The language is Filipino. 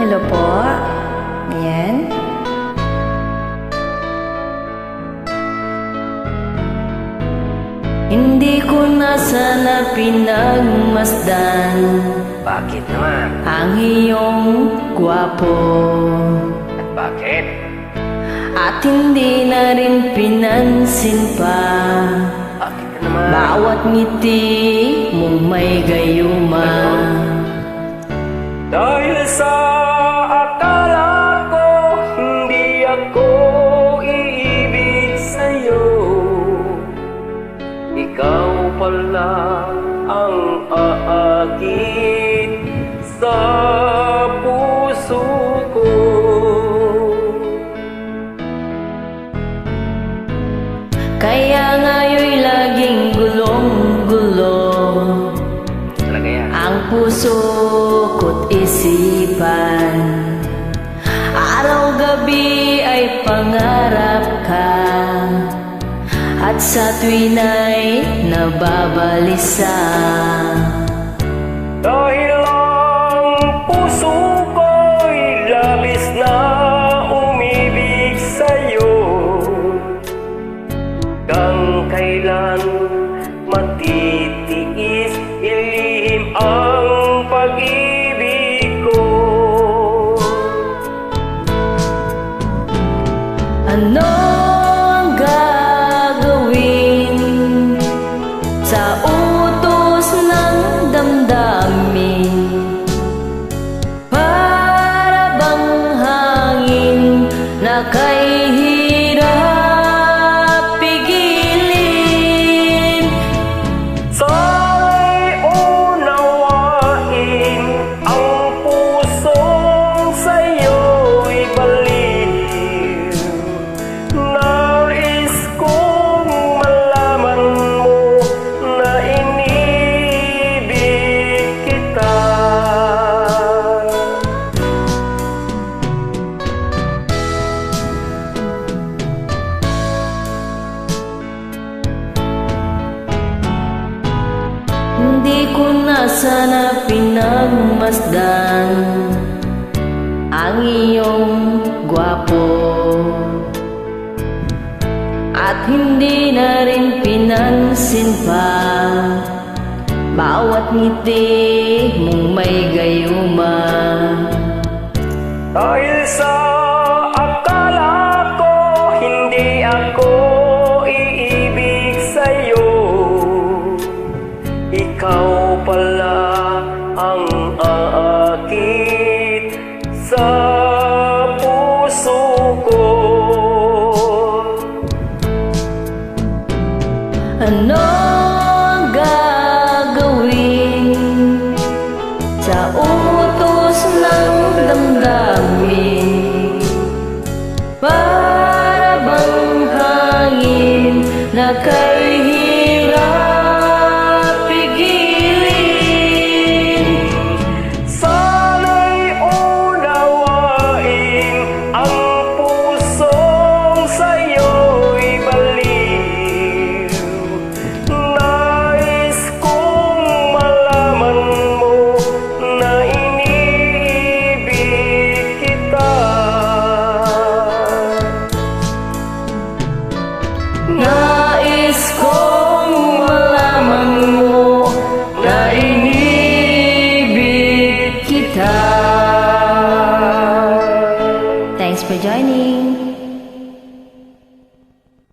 Hello po. Ayan. Hindi ko na sana pinagmasdan. Bakit naman? Ang iyong gwapo. At bakit? At hindi na rin pinansin pa Bakit ka naman? bawat ngiti mong may gayuma. Dahil sa akala ko hindi ako iibig sa'yo, ikaw pala ang aakit sa puso ko. Kaya nga'yo'y laging gulong-gulo Talaga yan. ang puso ko't isipan. Araw-gabi ay pangarap ka, at sa tuwin ay nababalisa. Dahil ang puso ko'y labis na umibig sa'yo, kang kailan matitiis ilihim ang pag-ibig ko. Ano ang gagawin sa utos ng damdamin? Para bang hangin na kay hirap pigilin? Sana'y unawain ang pusong sa'yo'y baliw. Nais kong malaman mo na inibig kita. Hindi ko na sana pinagmasdan ang iyong gwapo, at hindi na rin pinansin pa bawat ngiti mong may gayuma. Dahil sa akala ko hindi ako iibig sa'yo, ikaw pala ang aakit sa puso ko. Ano ang gagawin sa utos ng damdamin? Para bang hangin na kay hirap pigilin? Sana'y unawain ang pusong sa'yo'y baliw. Nais kong malaman mo na inibig kita. Nais kong malaman mo na inibig kita. Thanks for joining.